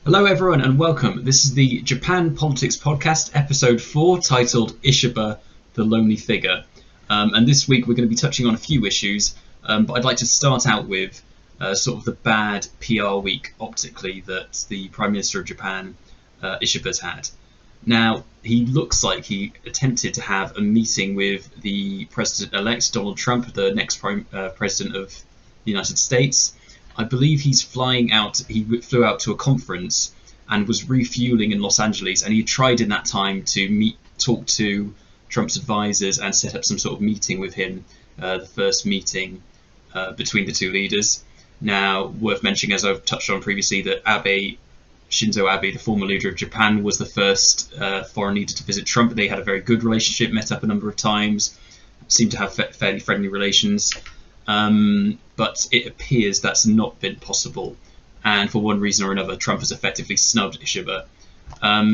Hello everyone and welcome. This is the Japan Politics Podcast, episode 4, titled Ishiba, the Lonely Figure. And this week we're going to be touching on a few issues, but I'd like to start out with sort of the bad PR week, optically, that the Prime Minister of Japan, Ishiba's had. Now, he looks like he attempted to have a meeting with the President-elect, Donald Trump, the next President of the United States. I believe he's flying out. He flew out to a conference and was refueling in Los Angeles, and he tried in that time to talk to Trump's advisors and set up some sort of meeting with him, the first meeting between the two leaders. Now, worth mentioning, as I've touched on previously, that Shinzo Abe, the former leader of Japan, was the first foreign leader to visit Trump. They had a very good relationship, met up a number of times, seemed to have fairly friendly relations. But it appears that's not been possible, and for one reason or another, Trump has effectively snubbed Ishiba.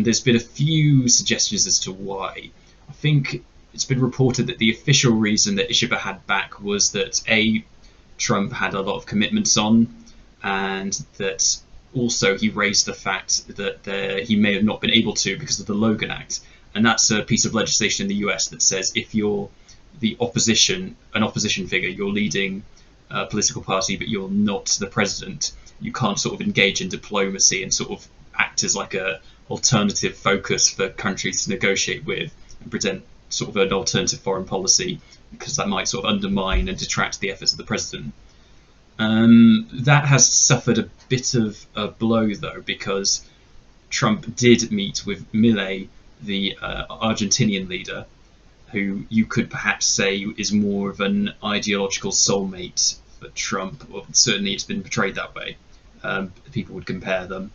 There's been a few suggestions as to why. I think it's been reported that the official reason that Ishiba had back was that Trump had a lot of commitments on, and that also he raised the fact that he may have not been able to because of the Logan Act, and that's a piece of legislation in the US that says if you're an opposition figure, you're leading a political party, but you're not the president, you can't sort of engage in diplomacy and sort of act as like a alternative focus for countries to negotiate with and present sort of an alternative foreign policy, because that might sort of undermine and detract the efforts of the president. That has suffered a bit of a blow, though, because Trump did meet with Milei, the Argentinian leader, who you could perhaps say is more of an ideological soulmate for Trump, or certainly it's been portrayed that way. People would compare them.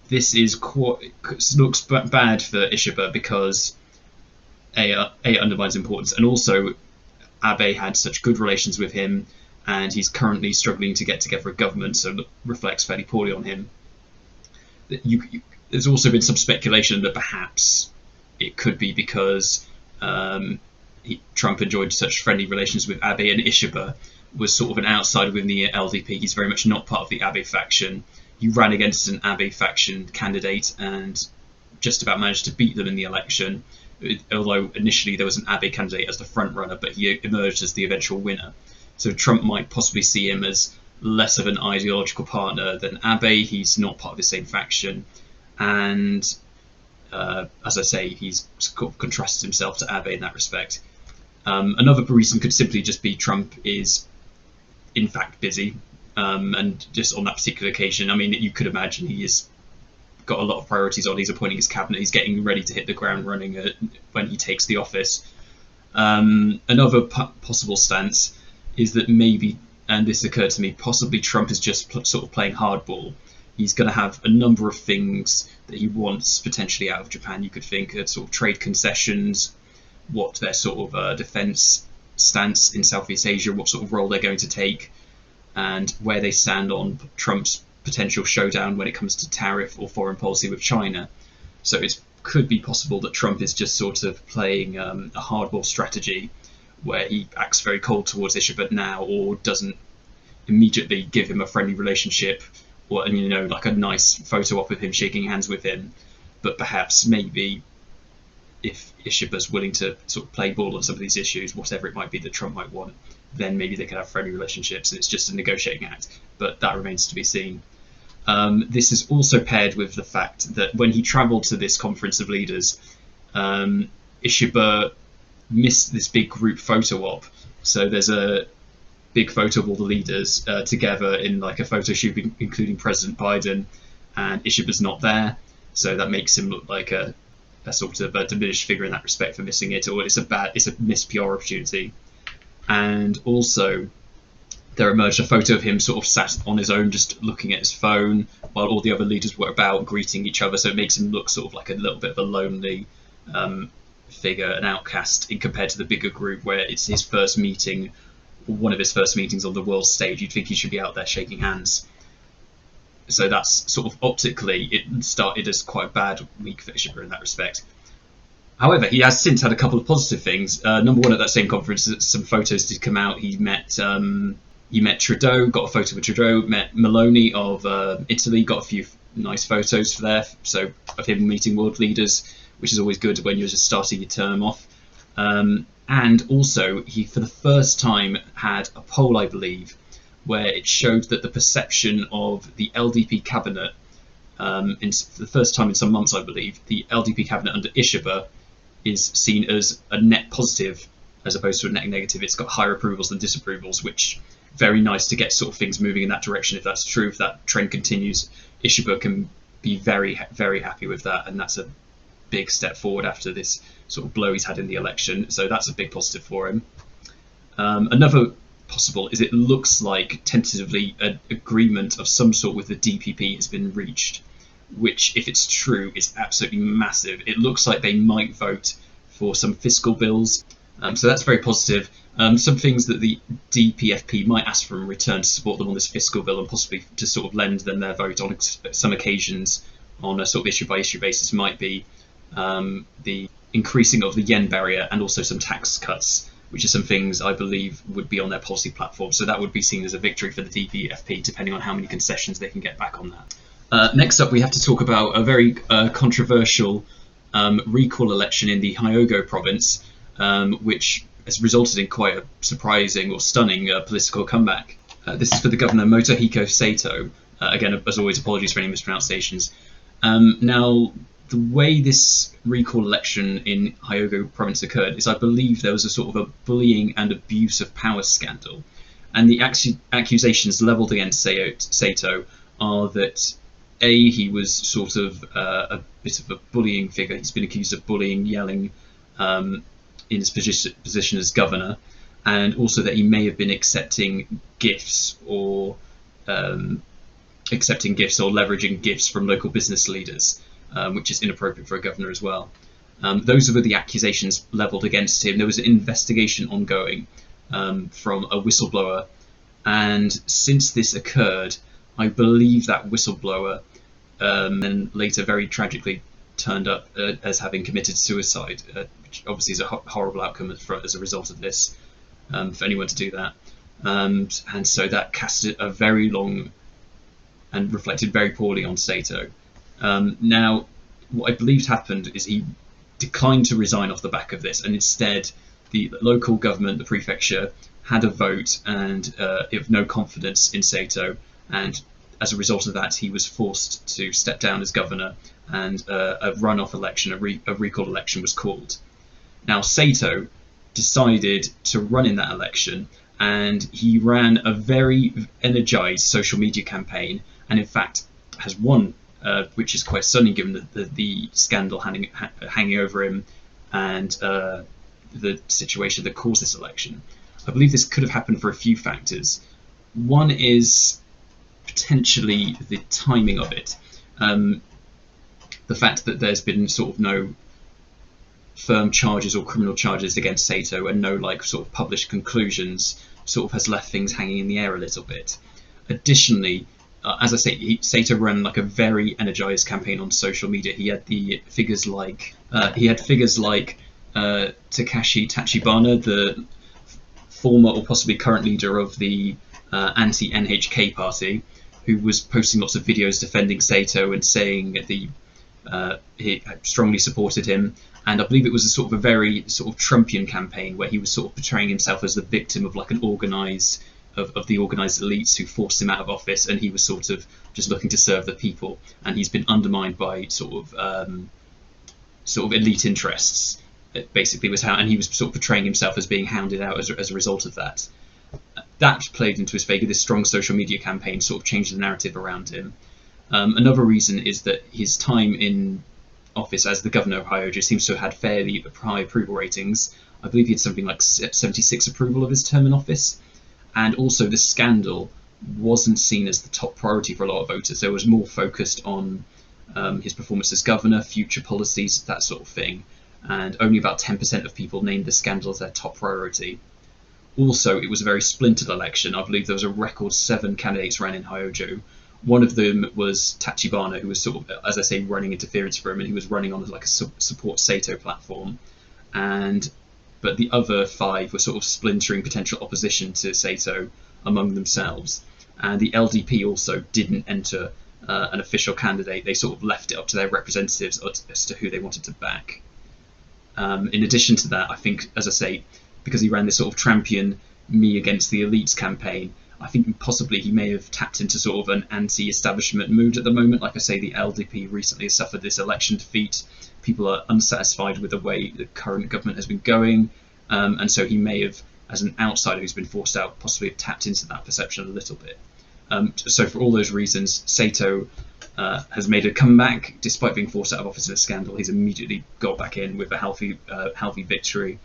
This looks bad for Ishiba because it undermines importance, and also Abe had such good relations with him, and he's currently struggling to get together a government, so it reflects fairly poorly on him. There's also been some speculation that perhaps it could be because Trump enjoyed such friendly relations with Abe, and Ishiba was sort of an outsider within the LDP. He's very much not part of the Abe faction. He ran against an Abe faction candidate and just about managed to beat them in the election, although initially there was an Abe candidate as the front runner, but he emerged as the eventual winner. So Trump might possibly see him as less of an ideological partner than Abe. He's not part of the same faction, and as I say, he's sort of contrasted himself to Abe in that respect. Another reason could simply just be Trump is, in fact, busy, and just on that particular occasion, I mean, you could imagine he has got a lot of priorities on. He's appointing his cabinet. He's getting ready to hit the ground running when he takes the office. Another possible stance is that maybe, and this occurred to me, possibly Trump is just sort of playing hardball. He's going to have a number of things that he wants potentially out of Japan. You could think of sort of trade concessions, what their sort of defense stance in Southeast Asia, what sort of role they're going to take, and where they stand on Trump's potential showdown when it comes to tariff or foreign policy with China. So it could be possible that Trump is just sort of playing a hardball strategy where he acts very cold towards Ishiba now, or doesn't immediately give him a friendly relationship, or like a nice photo op of him shaking hands with him, but perhaps maybe if Ishiba's willing to sort of play ball on some of these issues, whatever it might be that Trump might want, then maybe they can have friendly relationships and it's just a negotiating act, but that remains to be seen. This is also paired with the fact that when he travelled to this conference of leaders, Ishiba missed this big group photo op. So there's a big photo of all the leaders together in like a photo shoot, including President Biden, and Ishiba's not there, so that makes him look like a sort of a diminished figure in that respect for missing it, or it's a missed PR opportunity. And also there emerged a photo of him sort of sat on his own, just looking at his phone, while all the other leaders were about greeting each other, so it makes him look sort of like a little bit of a lonely figure, an outcast, in compared to the bigger group where it's his first meeting, one of his first meetings on the world stage. You'd think he should be out there shaking hands. So that's sort of optically, it started as quite a bad week for Ishiba in that respect. However, he has since had a couple of positive things. Number one, at that same conference, some photos did come out. He met He met Trudeau, got a photo with Trudeau, met Meloni of Italy, got a few nice photos there, so of him meeting world leaders, which is always good when you're just starting your term off. And also, he for the first time had a poll, I believe, where it showed that the perception of the LDP cabinet, for the first time in some months, I believe, the LDP cabinet under Ishiba is seen as a net positive as opposed to a net negative. It's got higher approvals than disapprovals, which very nice to get sort of things moving in that direction. If that's true, if that trend continues, Ishiba can be very, very happy with that, and that's a big step forward after this sort of blow he's had in the election. So that's a big positive for him. Another possible is it looks like tentatively an agreement of some sort with the DPP has been reached, which, if it's true, is absolutely massive. It looks like they might vote for some fiscal bills. So that's very positive. Some things that the DPFP might ask for in return to support them on this fiscal bill, and possibly to sort of lend them their vote on some occasions on a sort of issue by issue basis, might be the increasing of the yen barrier and also some tax cuts, which are some things I believe would be on their policy platform. So that would be seen as a victory for the DPFP, depending on how many concessions they can get back on that. Next up, we have to talk about a very controversial recall election in the Hyogo province, which has resulted in quite a surprising or stunning political comeback. This is for the governor Motohiko Saito. Again, as always, apologies for any mispronunciations. Now, the way this recall election in Hyogo province occurred is, I believe, there was a sort of a bullying and abuse of power scandal, and the accusations levelled against Saito are that he was sort of a bit of a bullying figure. He's been accused of bullying, yelling in his position as governor, and also that he may have been accepting gifts or leveraging gifts from local business leaders, which is inappropriate for a governor as well. Those were the accusations levelled against him. There was an investigation ongoing from a whistleblower, and since this occurred, I believe that whistleblower then later very tragically turned up as having committed suicide, which obviously is a horrible outcome as a result of this, for anyone to do that. And so that casted a very long and reflected very poorly on Saito. Now, what I believed happened is he declined to resign off the back of this, and instead the local government, the prefecture, had a vote and of no confidence in Saito, and as a result of that he was forced to step down as governor, and a runoff election, a recall election was called. Now, Saito decided to run in that election, and he ran a very energized social media campaign, and in fact has won, which is quite stunning given the scandal hanging over him and the situation that caused this election. I believe this could have happened for a few factors. One is potentially the timing of it. The fact that there's been sort of no firm charges or criminal charges against Saito and no sort of published conclusions sort of has left things hanging in the air a little bit. Additionally, as I say, Saito ran a very energized campaign on social media. He had figures like Takashi Tachibana, the former or possibly current leader of the anti-NHK party, who was posting lots of videos defending Saito and saying he strongly supported him. And I believe it was a very sort of Trumpian campaign where he was sort of portraying himself as the victim of the organised elites who forced him out of office, and he was sort of just looking to serve the people. And he's been undermined by sort of elite interests. It basically was how, and he was sort of portraying himself as being hounded out as a result of that. That played into his favour. This strong social media campaign sort of changed the narrative around him. Another reason is that his time in office as the governor of Hyogo seems to have had fairly high approval ratings. I believe he had something like 76 approval of his term in office. And also the scandal wasn't seen as the top priority for a lot of voters. There was more focused on his performance as governor, future policies, that sort of thing. And only about 10% of people named the scandal as their top priority. Also, it was a very splintered election. I believe there was a record 7 candidates ran in Hyogo. One of them was Tachibana, who was sort of, as I say, running interference for him, and he was running on a support Saito platform. But the other 5 were sort of splintering potential opposition to Saito among themselves. And the LDP also didn't enter an official candidate. They sort of left it up to their representatives as to who they wanted to back. In addition to that, I think, as I say, because he ran this sort of champion me against the elites campaign, I think possibly he may have tapped into sort of an anti-establishment mood at the moment. Like I say, the LDP recently has suffered this election defeat. People are unsatisfied with the way the current government has been going, and so he may have, as an outsider who's been forced out, possibly have tapped into that perception a little bit. So for all those reasons, Saito has made a comeback. Despite being forced out of office in a scandal, he's immediately got back in with a healthy victory,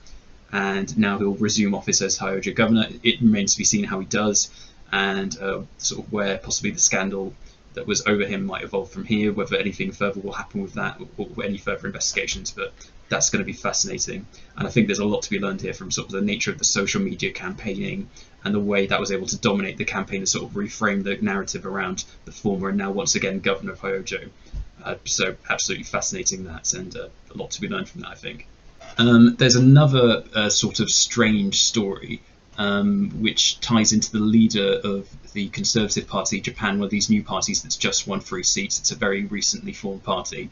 and now he'll resume office as Hyogo governor. It remains to be seen how he does, and sort of where possibly the scandal that was over him might evolve from here, whether anything further will happen with that or any further investigations, but that's going to be fascinating. And I think there's a lot to be learned here from sort of the nature of the social media campaigning and the way that was able to dominate the campaign and sort of reframe the narrative around the former and now once again Governor Hyogo. So absolutely fascinating that, and a lot to be learned from that, I think. There's another sort of strange story which ties into the leader of the Conservative Party, Japan, one of these new parties that's just won 3 seats. It's a very recently formed party.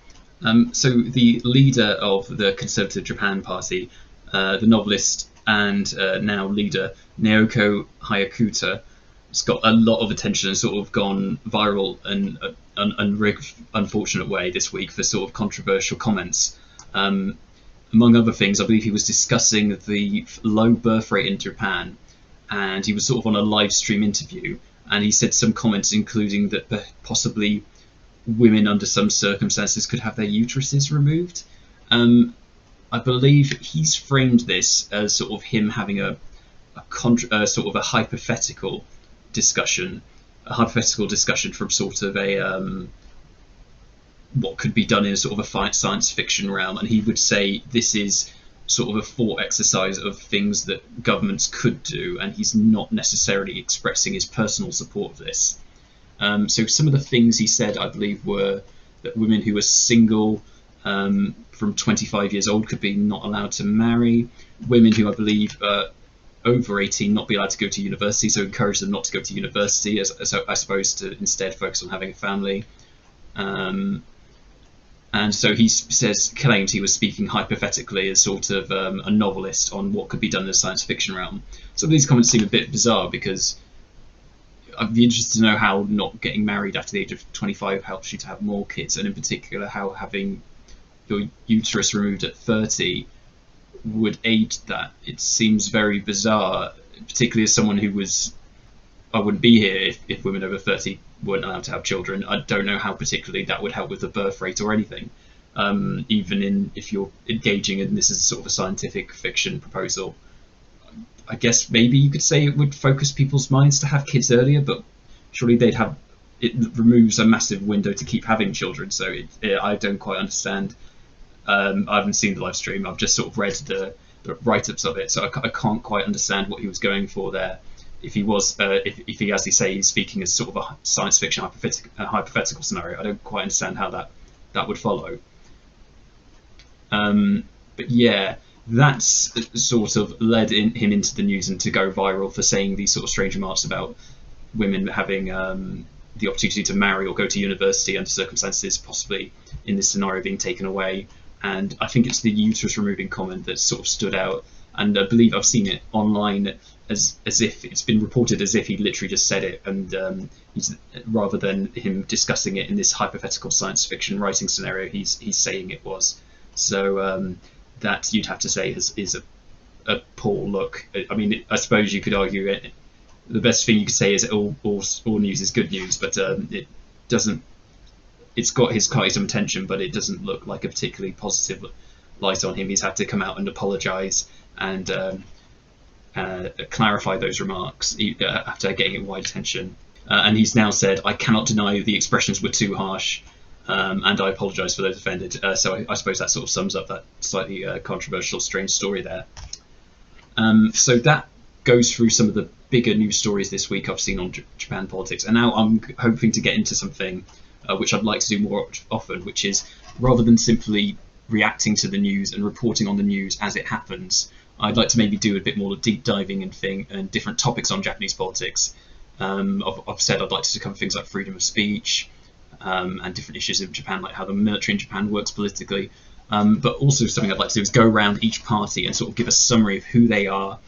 So the leader of the Conservative Japan Party, the novelist and now leader Naoko Hayakuta, has got a lot of attention and sort of gone viral in an unfortunate way this week for sort of controversial comments. Among other things, I believe he was discussing the low birth rate in Japan, and he was sort of on a live stream interview, and he said some comments including that possibly women under some circumstances could have their uteruses removed. I believe he's framed this as sort of him having a sort of a hypothetical discussion from sort of a what could be done in a sort of a science fiction realm, and he would say this is sort of a thought exercise of things that governments could do, and he's not necessarily expressing his personal support of this. So some of the things he said, I believe, were that women who are single from 25 years old could be not allowed to marry, women who I believe over 18 not be allowed to go to university, so encourage them not to go to university, as I suppose to instead focus on having a family. And so he claims he was speaking hypothetically as sort of a novelist on what could be done in the science fiction realm. Some of these comments seem a bit bizarre, because I'd be interested to know how not getting married after the age of 25 helps you to have more kids, and in particular how having your uterus removed at 30 would aid that. It seems very bizarre, particularly as someone who I wouldn't be here if women over 30 weren't allowed to have children. I don't know how particularly that would help with the birth rate or anything, even if you're engaging in this as sort of a scientific fiction proposal. I guess maybe you could say it would focus people's minds to have kids earlier, but surely it removes a massive window to keep having children, so I don't quite understand. I haven't seen the live stream, I've just sort of read the write-ups of it, so I can't quite understand what he was going for there. If he was, if he, as he say, he's speaking as sort of a science fiction hypothetical scenario, I don't quite understand how that would follow. But yeah, that's sort of led him into the news and to go viral for saying these sort of strange remarks about women having the opportunity to marry or go to university under circumstances possibly in this scenario being taken away. And I think it's the uterus removing comment that sort of stood out, and I believe I've seen it online as if it's been reported as if he literally just said it, and rather than him discussing it in this hypothetical science fiction writing scenario, he's saying it was. So that you'd have to say is a poor look. I mean, I suppose you could argue it. The best thing you could say is all news is good news, but it doesn't. It's got quite some attention, but it doesn't look like a particularly positive light on him. He's had to come out and apologise and clarify those remarks after getting it wide attention. And he's now said, "I cannot deny the expressions were too harsh, and I apologise for those offended." So I suppose that sort of sums up that slightly controversial, strange story there. So that goes through some of the bigger news stories this week I've seen on Japan politics, and now I'm hoping to get into something which I'd like to do more often, which is rather than simply reacting to the news and reporting on the news as it happens, I'd like to maybe do a bit more deep diving and different topics on Japanese politics. I've said I'd like to cover things like freedom of speech and different issues in Japan, like how the military in Japan works politically. But also something I'd like to do is go around each party and sort of give a summary of who they are,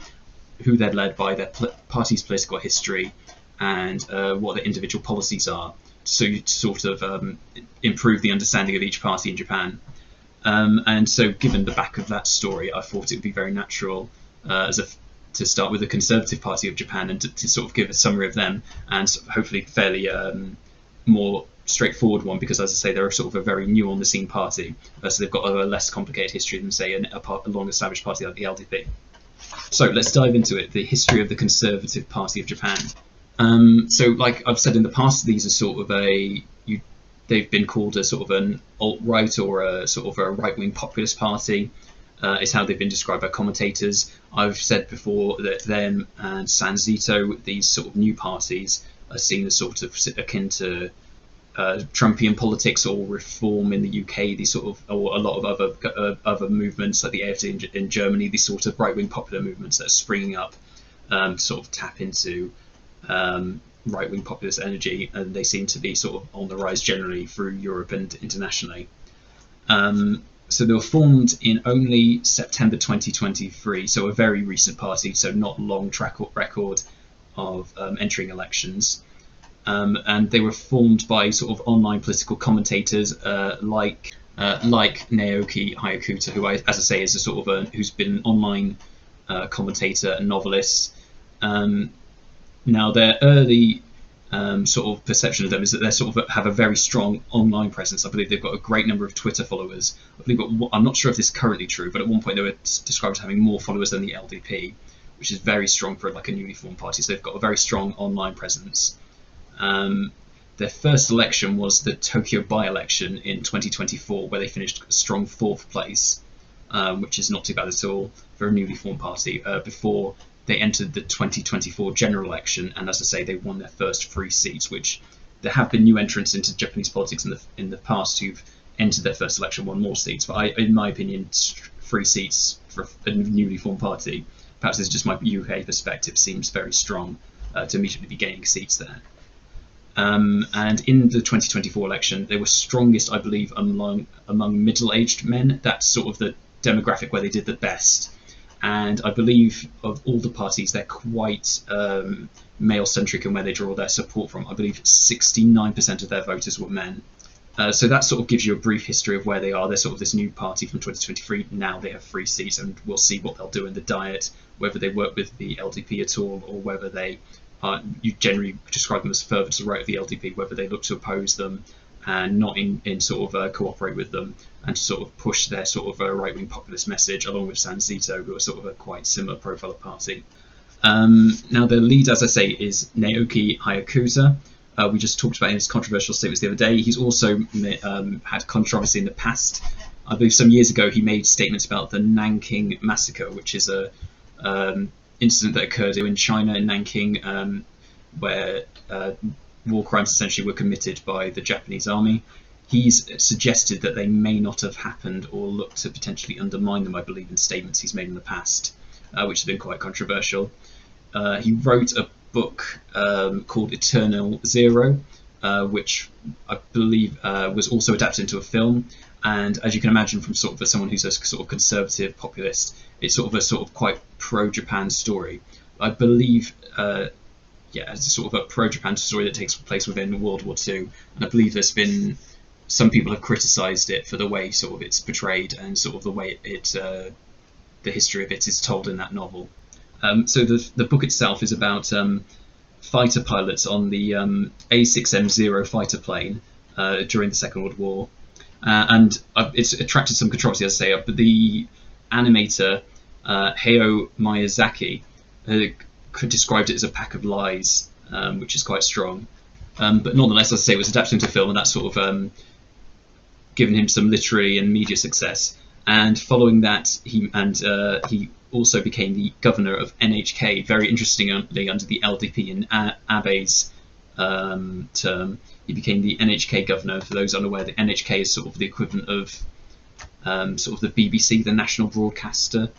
who they're led by, their party's political history, and what their individual policies are, so you sort of improve the understanding of each party in Japan. And so given the back of that story, I thought it would be very natural to start with the Conservative Party of Japan and to sort of give a summary of them, and hopefully fairly more straightforward one, because as I say, they're sort of a very new on the scene party, so they've got a less complicated history than say a long established party like the LDP. So let's dive into it, the history of the Conservative Party of Japan. So like I've said in the past, these are sort of they've been called a sort of an alt-right or a sort of a right-wing populist party, is how they've been described by commentators. I've said before that them and Saito, these sort of new parties, are seen as sort of akin to Trumpian politics or reform in the UK, these sort of, or a lot of other movements like the AfD in Germany, these sort of right-wing popular movements that are springing up to sort of tap into right-wing populist energy, and they seem to be sort of on the rise generally through Europe and internationally. So they were formed in only September 2023, so a very recent party, so not long track record of entering elections. And they were formed by sort of online political commentators like Naoki Hayakuta, who, as I say, is a sort of who's been an online commentator and novelist. Now, their early sort of perception of them is that they sort of have a very strong online presence. I believe they've got a great number of Twitter followers. I'm not sure if this is currently true, but at one point they were described as having more followers than the LDP, which is very strong for like a newly formed party. So they've got a very strong online presence. Their first election was the Tokyo by-election in 2024, where they finished a strong 4th place, which is not too bad at all for a newly formed party, before they entered the 2024 general election, and as I say, they won their first 3 seats, which there have been new entrants into Japanese politics in the past who've entered their first election, won more seats, but in my opinion, 3 seats for a newly formed party, perhaps this is just my UK perspective, seems very strong to immediately be gaining seats there. And in the 2024 election, they were strongest, I believe, among middle-aged men. That's sort of the demographic where they did the best. And I believe of all the parties, they're quite male-centric in where they draw their support from. I believe 69% of their voters were men. So that sort of gives you a brief history of where they are. They're sort of this new party from 2023. Now they have 3 seats, and we'll see what they'll do in the Diet, whether they work with the LDP at all, or whether they you generally describe them as further to the right of the LDP, whether they look to oppose them and not in sort of cooperate with them, and to sort of push their sort of right-wing populist message, along with Saito, who are sort of a quite similar profile of party. Now their lead, as I say, is Naoki Hayakuta. We just talked about his controversial statements the other day. He's also had controversy in the past. I believe some years ago he made statements about the Nanking massacre, which is a incident that occurred in China, in Nanking, where war crimes essentially were committed by the Japanese army. He's suggested that they may not have happened, or looked to potentially undermine them, I believe, in statements he's made in the past, which have been quite controversial. He wrote a book called Eternal Zero, which I believe was also adapted into a film. And as you can imagine, from sort of someone who's a sort of conservative populist, it's sort of quite pro-Japan story. I believe, it's a sort of a pro-Japan story that takes place within World War II, and I believe there's been some people have criticised it for the way sort of it's portrayed and sort of the way the history of it is told in that novel. So the book itself is about fighter pilots on the A6M0 fighter plane during the Second World War. And it's attracted some controversy, as I say, but the animator Hayao Miyazaki described it as a pack of lies, which is quite strong. But nonetheless, as I say, it was adapted into film, and that's sort of given him some literary and media success. And following that, he also became the governor of NHK, very interestingly under the LDP in Abe's term. He became the NHK governor. For those unaware, the NHK is sort of the equivalent of sort of the BBC, the national broadcaster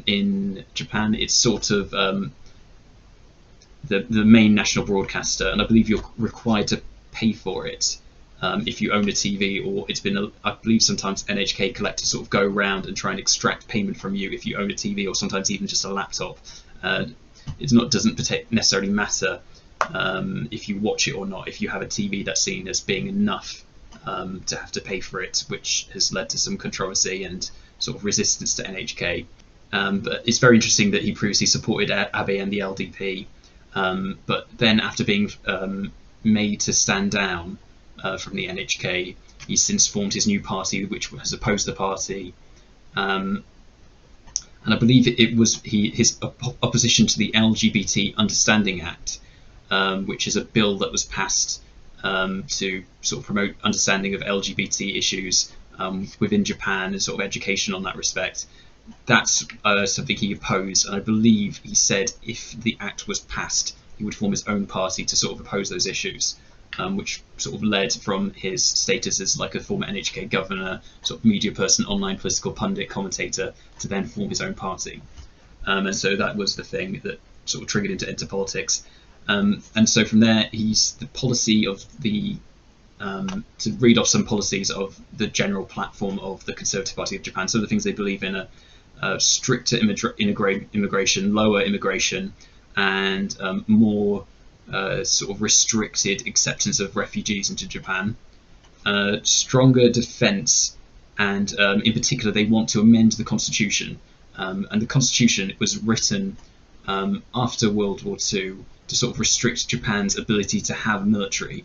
in Japan. It's sort of the main national broadcaster, and I believe you're required to pay for it if you own a TV, or it's been, I believe sometimes NHK collectors sort of go around and try and extract payment from you if you own a TV, or sometimes even just a laptop. Doesn't necessarily matter if you watch it or not. If you have a TV, that's seen as being enough to have to pay for it, which has led to some controversy and sort of resistance to NHK. But it's very interesting that he previously supported Abe and the LDP, but then after being made to stand down from the NHK, he's since formed his new party, which has opposed the party. And I believe it was his opposition to the LGBT Understanding Act, which is a bill that was passed to sort of promote understanding of LGBT issues within Japan and sort of education on that respect. That's something he opposed, and I believe he said if the act was passed, he would form his own party to sort of oppose those issues, which sort of led from his status as like a former NHK governor, sort of media person, online political pundit, commentator, to then form his own party. And so that was the thing that sort of triggered into politics. And so from there, he's the policy of the to read off some policies of the general platform of the Conservative Party of Japan. So the things they believe in are stricter immigration, lower immigration, and more sort of restricted acceptance of refugees into Japan, stronger defence, and in particular they want to amend the constitution. And the constitution was written after World War II to sort of restrict Japan's ability to have military.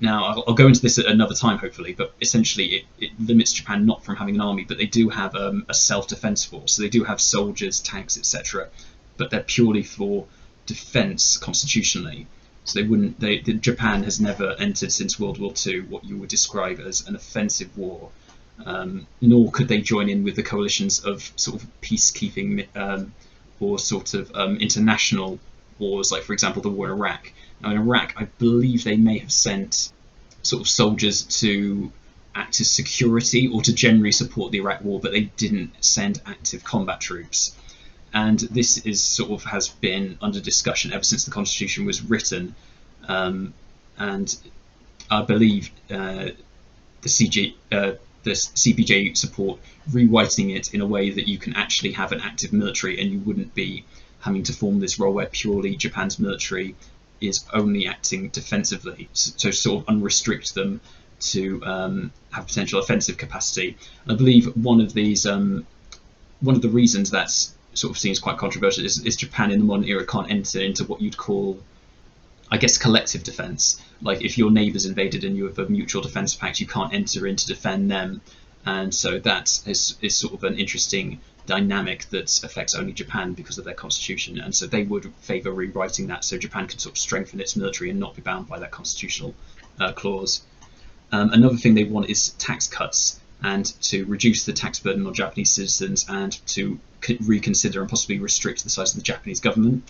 Now, I'll go into this at another time, hopefully, but essentially it limits Japan not from having an army, but they do have a self-defense force. So they do have soldiers, tanks, etc., but they're purely for defense constitutionally. So Japan has never entered since World War II what you would describe as an offensive war, nor could they join in with the coalitions of sort of peacekeeping or sort of international wars, like for example the war in Iraq. Now in Iraq, I believe they may have sent sort of soldiers to act as security or to generally support the Iraq war, but they didn't send active combat troops. And this is sort of has been under discussion ever since the Constitution was written, and I believe the CPJ support rewriting it in a way that you can actually have an active military, and you wouldn't be having to form this role where purely Japan's military is only acting defensively, so sort of unrestrict them to have potential offensive capacity. And I believe one of the reasons that's sort of seems quite controversial is Japan in the modern era can't enter into what you'd call, I guess, collective defense. Like if your neighbour's invaded and you have a mutual defense pact, you can't enter in to defend them. And so that is sort of an interesting dynamic that affects only Japan because of their constitution. And so they would favour rewriting that so Japan could sort of strengthen its military and not be bound by that constitutional clause. Another thing they want is tax cuts, and to reduce the tax burden on Japanese citizens, and to reconsider and possibly restrict the size of the Japanese government.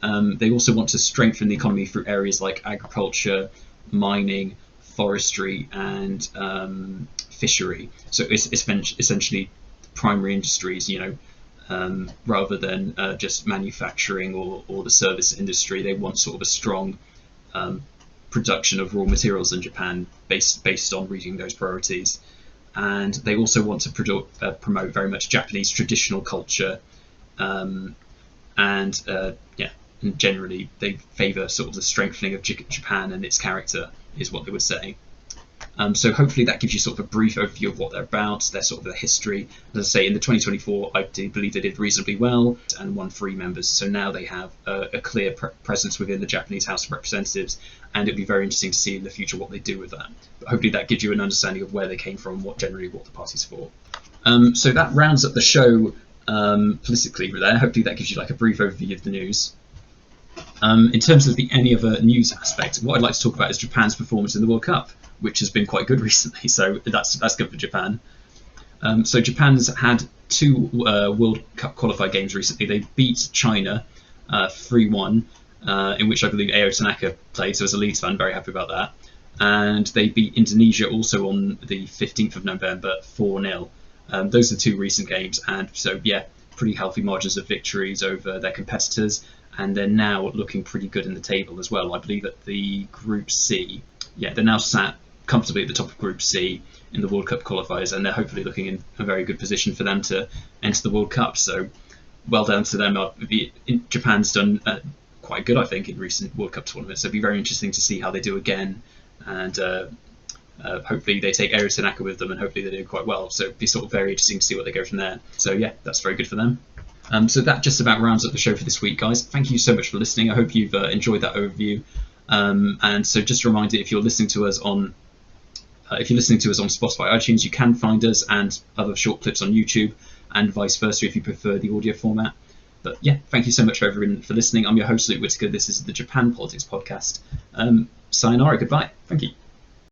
They also want to strengthen the economy through areas like agriculture, mining, forestry, and fishery. So it's essentially primary industries, rather than just manufacturing or the service industry. They want sort of a strong production of raw materials in Japan based on reaching those priorities. And they also want to promote very much Japanese traditional culture, and generally they favour sort of the strengthening of Japan and its character, is what they would say. So hopefully that gives you sort of a brief overview of what they're about, their sort of their history. As I say, in the 2024, I do believe they did reasonably well and won 3 members. So now they have a clear presence within the Japanese House of Representatives, and it'll be very interesting to see in the future what they do with that. But hopefully that gives you an understanding of where they came from, what the party's for. So that rounds up the show politically there. Hopefully that gives you like a brief overview of the news. In terms of any other news aspect, what I'd like to talk about is Japan's performance in the World Cup, which has been quite good recently. So that's good for Japan. So Japan's had 2 World Cup qualified games recently. They beat China 3-1, in which I believe Ayo Tanaka played. So as a Leeds fan, very happy about that. And they beat Indonesia also on the 15th of November 4-0. Those are the 2 recent games, and so yeah, pretty healthy margins of victories over their competitors, and they're now looking pretty good in the table as well. I believe at the Group C, they're now sat comfortably at the top of Group C in the World Cup qualifiers, and they're hopefully looking in a very good position for them to enter the World Cup. So well done to them. Japan's done quite good, I think, in recent World Cup tournaments. So it'll be very interesting to see how they do again, and hopefully they take Aero Tanaka with them, and hopefully they do quite well. So it'll be sort of very interesting to see what they go from there. So yeah, that's very good for them. So that just about rounds up the show for this week, guys. Thank you so much for listening. I hope you've enjoyed that overview. And so just a reminder, if you're listening to us on Spotify, iTunes, you can find us and other short clips on YouTube, and vice versa if you prefer the audio format. But yeah, thank you so much everyone for listening. I'm your host, Luke Whittaker. This is the Japan Politics Podcast. Sayonara, goodbye. Thank you.